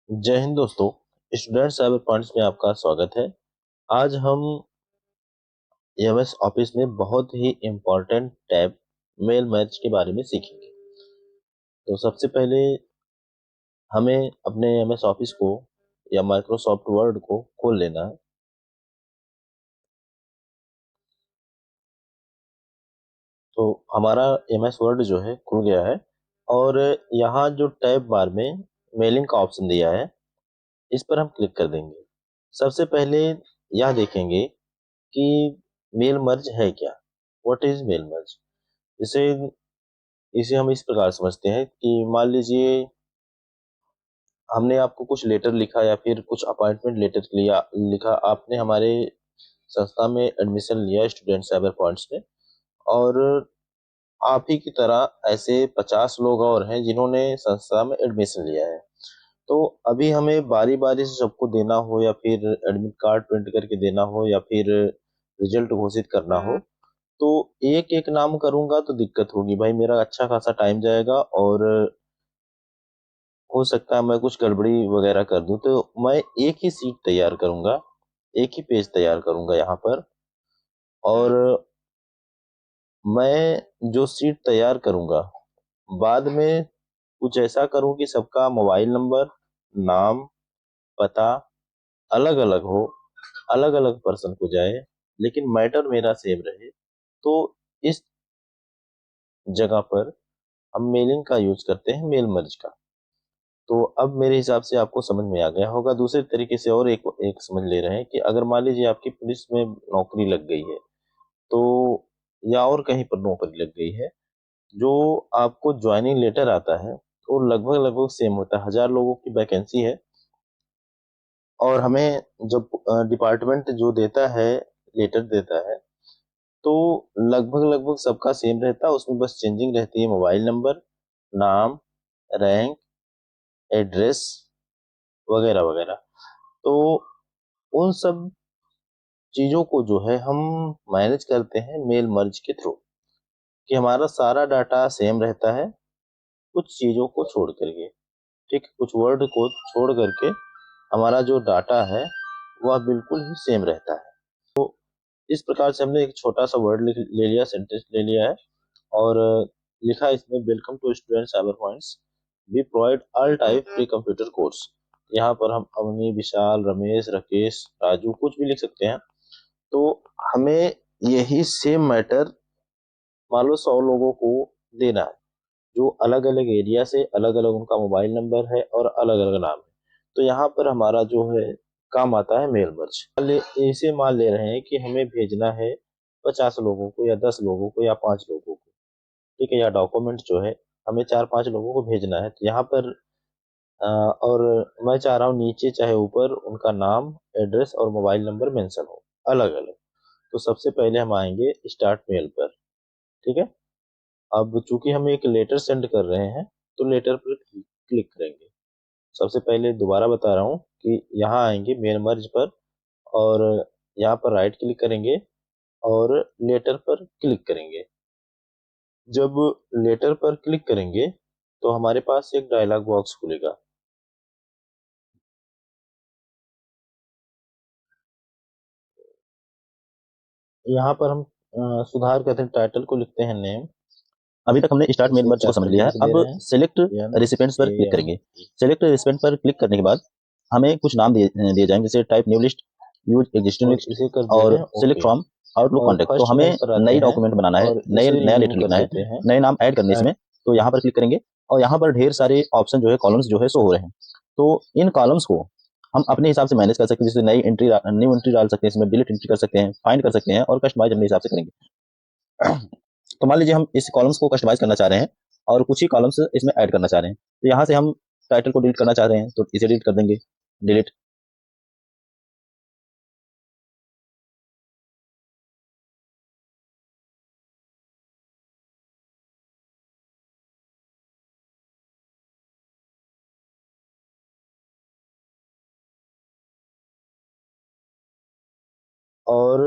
जय हिंद दोस्तों। Student cyber points में आपका स्वागत है। आज हम एमएस ऑफिस में बहुत ही इम्पोर्टेंट टैब मेल मैच के बारे में सीखेंगे। तो सबसे पहले हमें अपने एमएस ऑफिस को या माइक्रोसॉफ्ट वर्ड को खोल लेना है। तो हमारा एमएस वर्ड जो है खुल गया है और यहाँ जो टैब बार में मेलिंग का ऑप्शन दिया है, इस पर हम क्लिक कर देंगे। सबसे पहले यह देखेंगे कि मेल मर्ज है क्या। What is mail merge? इसे इसे हम इस प्रकार समझते हैं कि मान लीजिए हमने आपको कुछ लेटर लिखा या फिर कुछ अपॉइंटमेंट लेटर लिखा, आपने हमारे संस्था में एडमिशन लिया स्टूडेंट साइबर पॉइंट्स में, और आप ही की तरह ऐसे 50 लोग और हैं जिन्होंने संस्था में एडमिशन लिया है। तो अभी हमें बारी बारी से सबको देना हो या फिर एडमिट कार्ड प्रिंट करके देना हो या फिर रिजल्ट घोषित करना हो, तो एक एक नाम करूंगा तो दिक्कत होगी भाई, मेरा अच्छा खासा टाइम जाएगा और हो सकता है मैं कुछ गड़बड़ी वगैरह कर दूं। तो मैं एक ही सीट तैयार करूंगा, एक ही पेज तैयार करूंगा यहाँ पर, और मैं जो सीट तैयार करूंगा बाद में कुछ ऐसा करूं कि सबका मोबाइल नंबर, नाम, पता अलग अलग हो, अलग अलग पर्सन को जाए, लेकिन मैटर मेरा सेम रहे। तो इस जगह पर हम मेलिंग का यूज करते हैं, मेल मर्ज का। तो अब मेरे हिसाब से आपको समझ में आ गया होगा। दूसरे तरीके से और एक एक समझ ले रहे हैं कि अगर मान लीजिए आपकी पुलिस में नौकरी लग गई है, तो या और कहीं पर नौकरी लग गई है, जो आपको ज्वाइनिंग लेटर आता है वो लगभग लगभग सेम होता है। 1000 लोगों की वैकेंसी है और हमें जब डिपार्टमेंट जो देता है, लेटर देता है, तो लगभग लगभग सबका सेम रहता है। उसमें बस चेंजिंग रहती है मोबाइल नंबर, नाम, रैंक, एड्रेस वगैरह वगैरह। तो उन सब चीजों को जो है हम मैनेज करते हैं मेल मर्ज के थ्रू, कि हमारा सारा डाटा सेम रहता है कुछ चीजों को छोड़ करके। ठीक, कुछ वर्ड को छोड़ करके हमारा जो डाटा है वह बिल्कुल ही सेम रहता है। इस प्रकार से हमने एक छोटा सा वर्ड ले लिया, सेंटेंस ले लिया है, और लिखा है इसमें, welcome to student cyber points, we provide all type free computer course. यहाँ पर हम अवनी, विशाल, रमेश, राकेश, राजू कुछ भी लिख सकते हैं। तो हमें यही सेम मैटर मान लो 100 लोगों को देना है, जो अलग अलग एरिया से, अलग अलग उनका मोबाइल नंबर है और अलग अलग नाम है। तो यहाँ पर हमारा जो है काम आता है मेल मर्ज। इसे मान ले रहे हैं कि हमें भेजना है 50 लोगों को या 10 लोगों को या 5 लोगों को। ठीक है, या डॉक्यूमेंट जो है हमें 4-5 लोगों को भेजना है। तो यहाँ पर और मैं चाह रहा हूँ नीचे चाहे ऊपर उनका नाम, एड्रेस और मोबाइल नंबर मेंशन हो अलग अलग। तो सबसे पहले हम आएंगे स्टार्ट मेल पर। ठीक है, अब चूंकि हम एक लेटर सेंड कर रहे हैं, तो लेटर पर क्लिक करेंगे। सबसे पहले दोबारा बता रहा हूँ कि यहाँ आएंगे मेल मर्ज पर, और यहाँ पर राइट क्लिक करेंगे और लेटर पर क्लिक करेंगे। जब लेटर पर क्लिक करेंगे तो हमारे पास एक डायलॉग बॉक्स खुलेगा। यहाँ पर हम सुधार करते हैं, टाइटल को लिखते हैं नेम। अभी तक हमने स्टार्ट मेल इसे मर्ज को समझ लिया है। कैपिटल से दे अब रहे हैं, सेलेक्ट एम रेसिपिएंट्स पर ए क्लिक एन करेंगे। ई। सेलेक्ट रेसिपिएंट पर क्लिक करने के बाद हमें कुछ नाम दिए जाएंगे, जैसे type new list, use existing और लिस्ट, इसे कर दे रहे और हैं सिलेक्ट ओके। फ्रॉम आउटलुक और कॉन्टैक्ट। तो फर्स्ट हमें मेल पर आते नई हैं डॉक्यूमेंट बनाना है, और नए इसे नया रिन्यू लेटर कर लिखना है, देते हैं। नए नाम ऐड करने इसमें। तो यहाँ पर क्लिक करेंगे और यहाँ पर ढेर सारे ऑप्शन जो है, कॉलम्स जो है शो हो रहे हैं। तो इन कॉलम्स को हम अपने हिसाब से मैनेज कर सकते हैं, जैसे न्यू एंट्री डाल सकते हैं, इसमें डिलीट एंट्री कर सकते हैं, फाइंड कर सकते हैं और कस्टमाइज अपने हिसाब से करेंगे। तो मान लीजिए हम इस कॉलम्स को कस्टमाइज करना चाह रहे हैं और कुछ ही कॉलम्स इसमें ऐड करना चाह रहे हैं। तो यहाँ से हम टाइटल को डिलीट करना चाह रहे हैं तो इसे डिलीट कर देंगे, डिलीट। और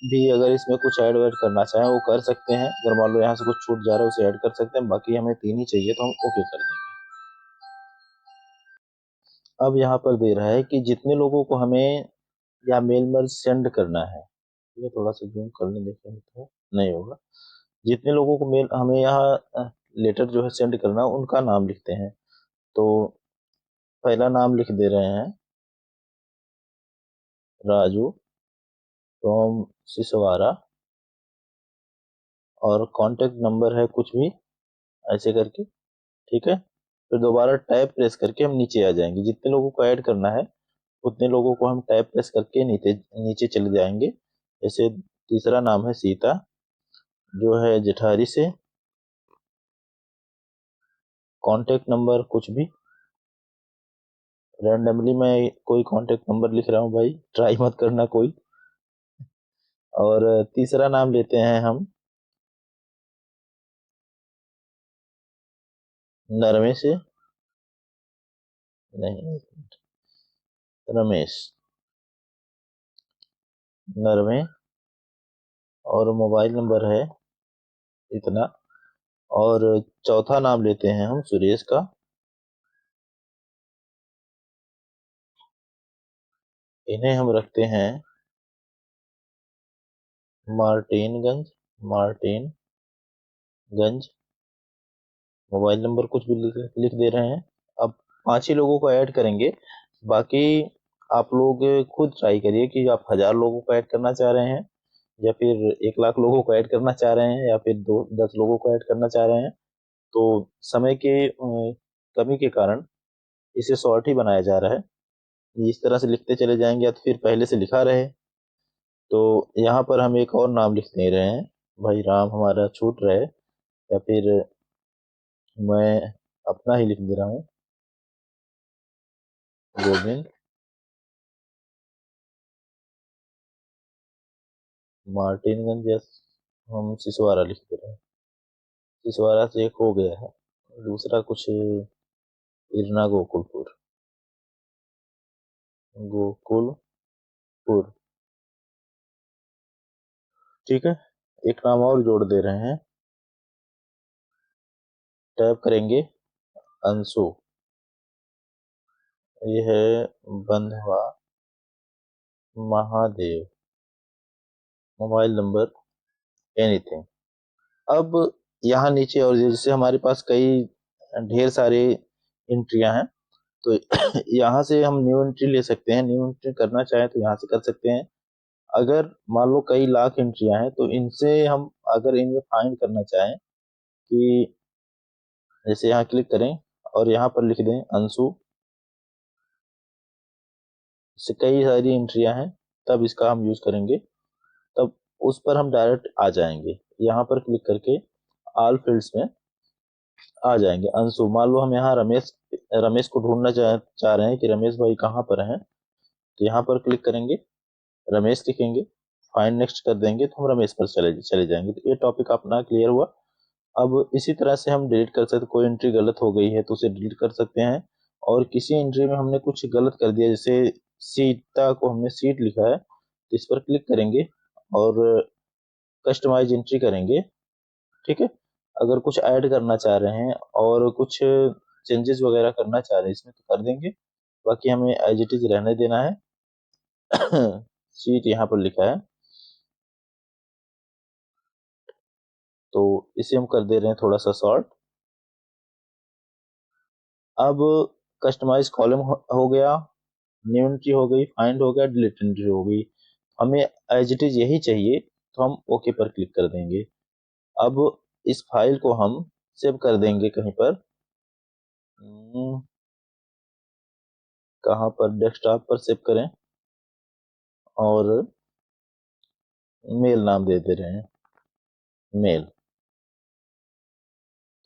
भी अगर इसमें कुछ ऐड वैड करना चाहें वो कर सकते हैं। अगर मान लो यहाँ से कुछ छूट जा रहा है उसे ऐड कर सकते हैं। बाकी हमें 3 ही चाहिए तो हम ओके कर देंगे। अब यहाँ पर दे रहा है कि जितने लोगों को हमें या मेल मर्ज सेंड करना है, ये थोड़ा सा जूम कर लें, देखें तो नहीं होगा। जितने लोगों को मेल हमें यहाँ लेटर जो है सेंड करना, उनका नाम लिखते हैं। तो पहला नाम लिख दे रहे हैं राजू फ्रॉम सिसवारा, और कांटेक्ट नंबर है कुछ भी ऐसे करके, ठीक है। फिर दोबारा टैब प्रेस करके हम नीचे आ जाएंगे। जितने लोगों को ऐड करना है उतने लोगों को हम टैब प्रेस करके नीचे नीचे चले जाएंगे। जैसे तीसरा नाम है सीता, जो है जेठारी से, कांटेक्ट नंबर कुछ भी रैंडमली मैं कोई कांटेक्ट नंबर लिख रहा हूँ भाई, ट्राई मत करना कोई। और तीसरा नाम लेते हैं हम नरमे से, नहीं रमेश, नरमे, और मोबाइल नंबर है इतना। और चौथा नाम लेते हैं हम सुरेश का, इन्हें हम रखते हैं मार्टिनगंज, मार्टिनगंज। मोबाइल नंबर कुछ भी लिख दे रहे हैं। अब 5 ही लोगों को ऐड करेंगे, बाकी आप लोग खुद ट्राई करिए कि आप 1000 लोगों को ऐड करना चाह रहे हैं, या फिर 1 लाख लोगों को ऐड करना चाह रहे हैं, या फिर 10 लोगों को ऐड करना चाह रहे हैं। तो समय के कमी के कारण इसे शॉर्ट ही बनाया जा रहा है। इस तरह से लिखते चले जाएंगे, या तो फिर पहले से लिखा रहे। तो यहाँ पर हम एक और नाम लिख नहीं रहे हैं भाई, राम हमारा छूट रहे, या फिर मैं अपना ही लिख दे रहा हूँ गोविंद मार्टिनगंज, या हम सिसवारा लिख दे रहे हैं। सिसवारा से एक हो गया है, दूसरा कुछ इरना गोकुलपुर, गोकुलपुर, ठीक है। एक नाम और जोड़ दे रहे हैं, टैप करेंगे अंशु, ये है बंधवा महादेव, मोबाइल नंबर एनीथिंग। अब यहाँ नीचे, और जैसे हमारे पास कई ढेर सारे एंट्रियां हैं, तो यहाँ से हम न्यू एंट्री ले सकते हैं। न्यू एंट्री करना चाहें तो यहाँ से कर सकते हैं। अगर मान लो कई लाख एंट्रियां हैं, तो इनसे हम अगर इनमें फाइंड करना चाहें कि जैसे यहाँ क्लिक करें और यहाँ पर लिख दें अंशु, इससे कई सारी एंट्रियां हैं, तब इसका हम यूज करेंगे। तब उस पर हम डायरेक्ट आ जाएंगे, यहाँ पर क्लिक करके ऑल फील्ड्स में आ जाएंगे। अंशु, मान लो हम यहाँ रमेश रमेश को ढूंढना चाह रहे हैं कि रमेश भाई कहाँ पर हैं, तो यहाँ पर क्लिक करेंगे, रमेश लिखेंगे, फाइंड नेक्स्ट कर देंगे, तो हम रमेश पर चले चले जाएंगे। तो ये टॉपिक अपना क्लियर हुआ। अब इसी तरह से हम डिलीट कर सकते, कोई एंट्री गलत हो गई है तो उसे डिलीट कर सकते हैं। और किसी एंट्री में हमने कुछ गलत कर दिया, जैसे सीता को हमने सीट लिखा है, तो इस पर क्लिक करेंगे और कस्टमाइज एंट्री करेंगे, ठीक है। अगर कुछ ऐड करना चाह रहे हैं और कुछ चेंजेस वगैरह करना चाह रहे हैं इसमें, तो कर देंगे। बाकी हमें एज इट इज रहने देना है। सीट यहाँ पर लिखा है, तो इसे हम कर दे रहे हैं थोड़ा सा शॉर्ट। अब कस्टमाइज कॉलम हो गया, न्यू एंट्री हो गई, फाइंड हो गया, डिलीट एंट्री हो गई। हमें एज इट इज यही चाहिए, तो हम ओके पर क्लिक कर देंगे। अब इस फाइल को हम सेव कर देंगे कहीं पर, कहाँ पर, डेस्कटॉप पर सेव करें, और मेल नाम दे दे रहे हैं, मेल।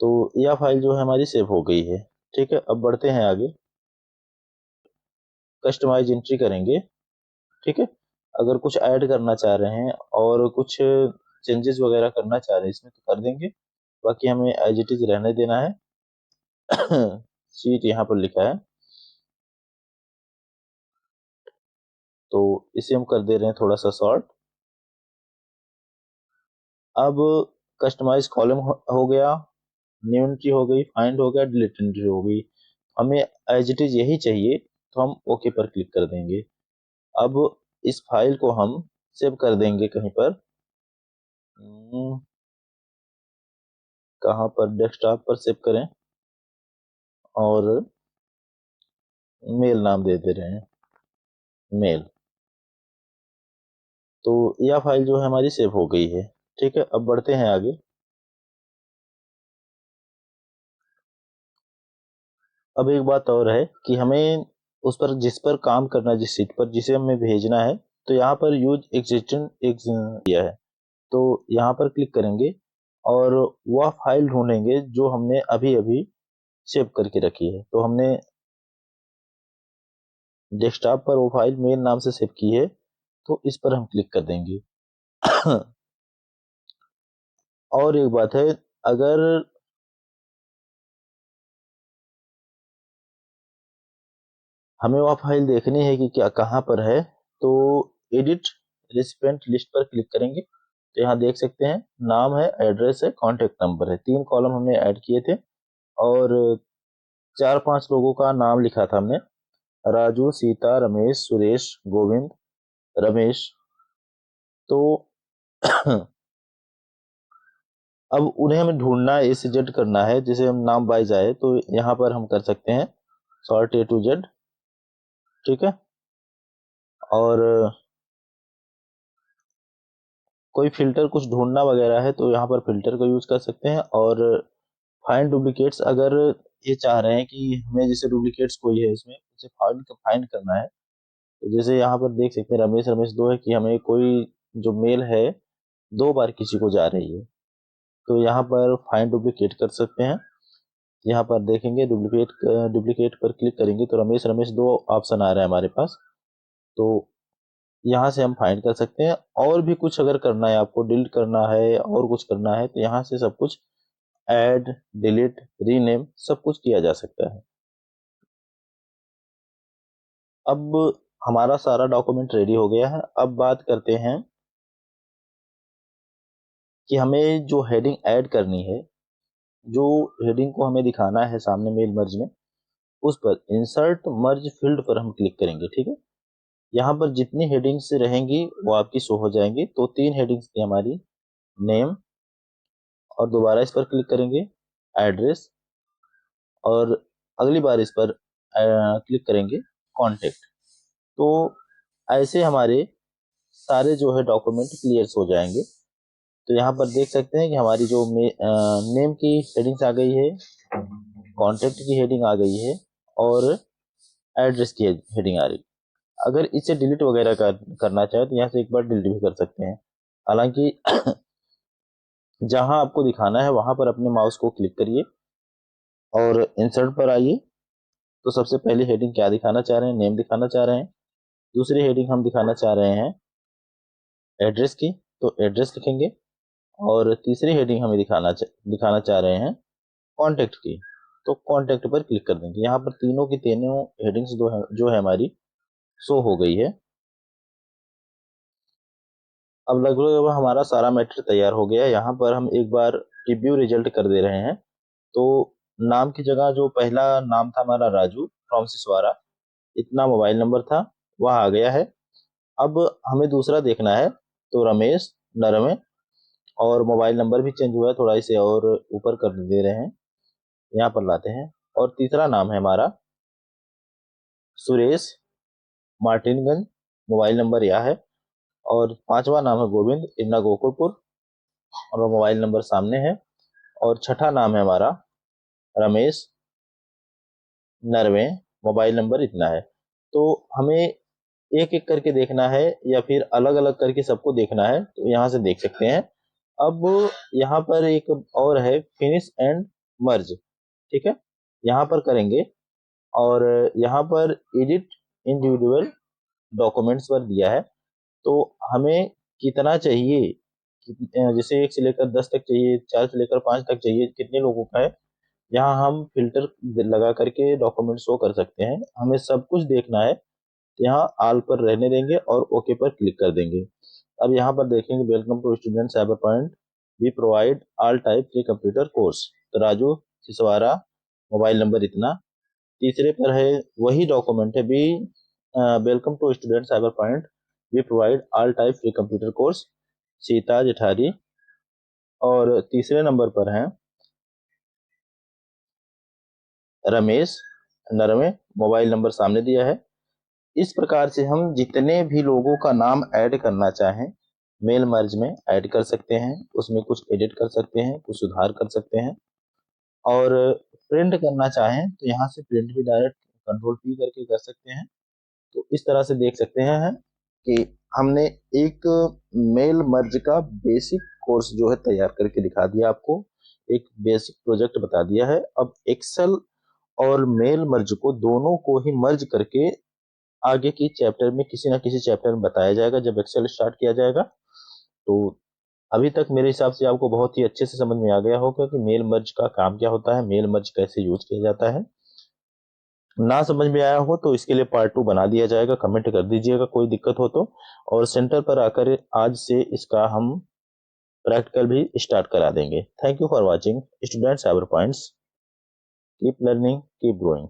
तो यह फाइल जो है हमारी सेव हो गई है, ठीक है। अब बढ़ते हैं आगे, कस्टमाइज एंट्री करेंगे, ठीक है। अगर कुछ ऐड करना चाह रहे हैं और कुछ चेंजेस वगैरह करना चाह रहे हैं इसमें, तो कर देंगे। बाकी हमें एज इट इज रहने देना है। सीट यहाँ पर लिखा है, तो इसे हम कर दे रहे हैं थोड़ा सा शॉर्ट। अब कस्टमाइज कॉलम हो गया, न्यू एंट्री हो गई, फाइंड हो गया, डिलीट एंट्री हो गई। हमें एज इट इज यही चाहिए, तो हम ओके पर क्लिक कर देंगे। अब इस फाइल को हम सेव कर देंगे कहीं पर, कहाँ पर, डेस्कटॉप पर सेव करें और मेल नाम दे दे रहे हैं, मेल। तो यह फाइल जो है हमारी सेव हो गई है। ठीक है, अब बढ़ते हैं आगे। अब एक बात और है कि हमें उस पर, जिस पर काम करना है, जिस सीट पर जिसे हमें भेजना है, तो यहाँ पर यूज एग्जिस्टेंट किया है, तो यहाँ पर क्लिक करेंगे और वह फाइल ढूंढेंगे जो हमने अभी अभी सेव करके रखी है। तो हमने डेस्कटॉप पर वो फाइल मेल नाम से सेव की है, तो इस पर हम क्लिक कर देंगे। और एक बात है, अगर हमें वह फाइल देखनी है कि क्या कहाँ पर है, तो एडिट रेसिपिएंट लिस्ट पर क्लिक करेंगे। तो यहाँ देख सकते हैं, नाम है, एड्रेस है, कॉन्टेक्ट नंबर है, 3 कॉलम हमने ऐड किए थे और 4-5 लोगों का नाम लिखा था हमने, राजू, सीता, रमेश, सुरेश, गोविंद, रमेश। तो अब उन्हें हमें ढूंढना है, ए से जेड करना है, जैसे हम नाम वाइज आए तो यहाँ पर हम कर सकते हैं सॉर्ट ए टू जेड। ठीक है, और कोई फिल्टर कुछ ढूंढना वगैरह है तो यहाँ पर फिल्टर का यूज कर सकते हैं। और फाइंड डुप्लीकेट्स, अगर ये चाह रहे हैं कि हमें जैसे डुप्लीकेट्स कोई है इसमें, उसे फाइंड करना है, तो जैसे यहाँ पर देख सकते हैं रमेश रमेश 2 है, कि हमें कोई जो मेल है 2 बार किसी को जा रही है, तो यहाँ पर फाइंड डुप्लीकेट कर सकते हैं। यहाँ पर देखेंगे डुप्लीकेट, डुप्लीकेट पर क्लिक करेंगे तो रमेश रमेश 2 ऑप्शन आ रहा है हमारे पास, तो यहाँ से हम फाइंड कर सकते हैं। और भी कुछ अगर करना है, आपको डिलीट करना है और कुछ करना है, तो यहाँ से सब कुछ ऐड, डिलीट, रीनेम सब कुछ किया जा सकता है। अब हमारा सारा डॉक्यूमेंट रेडी हो गया है। अब बात करते हैं कि हमें जो हेडिंग ऐड करनी है, जो हेडिंग को हमें दिखाना है सामने मेल मर्ज में, उस पर इंसर्ट मर्ज फील्ड पर हम क्लिक करेंगे। ठीक है, यहाँ पर जितनी हेडिंग्स रहेंगी वो आपकी शो हो जाएंगी। तो 3 हेडिंग्स थी हमारी, नेम, और दोबारा इस पर क्लिक करेंगे, एड्रेस, और अगली बार इस पर क्लिक करेंगे, कॉन्टेक्ट। तो ऐसे हमारे सारे जो है डॉक्यूमेंट क्लियर हो जाएंगे। तो यहाँ पर देख सकते हैं कि हमारी जो नेम की हेडिंग्स आ गई है, कॉन्टेक्ट की हेडिंग आ गई है, और एड्रेस की हेडिंग आ रही है। अगर इसे डिलीट वगैरह करना चाहे तो यहाँ से एक बार डिलीट भी कर सकते हैं। हालांकि जहां आपको दिखाना है वहां पर अपने माउस को क्लिक करिए और इंसर्ट पर आइए। तो सबसे पहली हेडिंग क्या दिखाना चाह रहे हैं, नेम दिखाना चाह रहे हैं। दूसरी हेडिंग हम दिखाना चाह रहे हैं एड्रेस की, तो एड्रेस लिखेंगे। और तीसरी हेडिंग हमें दिखाना चाह रहे हैं कॉन्टेक्ट की, तो कॉन्टेक्ट पर क्लिक कर देंगे। यहाँ पर तीनों की तीनों हेडिंग्स जो है हमारी शो हो गई है। अब लगभग हमारा सारा मैटर तैयार हो गया है। यहाँ पर हम एक बार रिव्यू रिजल्ट कर दे रहे हैं। तो नाम की जगह जो पहला नाम था हमारा राजू फ्रॉम सिसवारा, इतना मोबाइल नंबर था, वह आ गया है। अब हमें दूसरा देखना है, तो रमेश नरमे, और मोबाइल नंबर भी चेंज हुआ है थोड़ा, इसे और ऊपर कर दे रहे हैं, यहाँ पर लाते हैं। और तीसरा नाम है हमारा सुरेश मार्टिनगंज, मोबाइल नंबर यह है। और पांचवा नाम है गोविंद, इन्ना गोकुलपुर, और मोबाइल नंबर सामने है। और छठा नाम है हमारा रमेश नरवे, मोबाइल नंबर इतना है। तो हमें एक एक करके देखना है या फिर अलग अलग करके सबको देखना है, तो यहाँ से देख सकते हैं। अब यहाँ पर एक और है, फिनिश एंड मर्ज। ठीक है, यहाँ पर करेंगे और यहाँ पर एडिट इंडिविजुअल डॉक्यूमेंट्स पर दिया है। तो हमें कितना चाहिए, जैसे 1 से लेकर 10 तक चाहिए, 4 से लेकर 5 तक चाहिए, कितने लोगों का है, यहाँ हम फिल्टर लगा करके डॉक्यूमेंट शो कर सकते हैं। हमें सब कुछ देखना है, यहाँ आल पर रहने देंगे और ओके पर क्लिक कर देंगे। अब यहाँ पर देखेंगे, welcome to student cyber point, we provide all type free computer course. तो राजू सिसवारा, मोबाइल नंबर इतना, तीसरे पर है वही डॉक्यूमेंट है be welcome to student cyber point, we provide all type free computer course, Sita Jethari. और तीसरे नंबर पर है रमेश नरमे, मोबाइल नंबर सामने दिया है। इस प्रकार से हम जितने भी लोगों का नाम ऐड करना चाहें मेल मर्ज में ऐड कर सकते हैं, उसमें कुछ एडिट कर सकते हैं, कुछ सुधार कर सकते हैं। और प्रिंट करना चाहें तो यहाँ से प्रिंट भी डायरेक्ट कंट्रोल पी करके कर सकते हैं। तो इस तरह से देख सकते हैं कि हमने एक मेल मर्ज का बेसिक कोर्स जो है तैयार करके दिखा दिया आपको, एक बेसिक प्रोजेक्ट बता दिया है। अब एक्सेल और मेल मर्ज को दोनों को ही मर्ज करके आगे की चैप्टर में किसी ना किसी चैप्टर में बताया जाएगा जब एक्सेल स्टार्ट किया जाएगा। तो अभी तक मेरे हिसाब से आपको बहुत ही अच्छे से समझ में आ गया होगा कि मेल मर्ज का काम क्या होता है, मेल मर्ज कैसे यूज किया जाता है। ना समझ में आया हो तो इसके लिए पार्ट 2 बना दिया जाएगा, कमेंट कर दीजिएगा कोई दिक्कत हो तो। और सेंटर पर आकर आज से इसका हम प्रैक्टिकल भी स्टार्ट करा देंगे। Thank you for watching student cyber points. Keep learning, keep growing.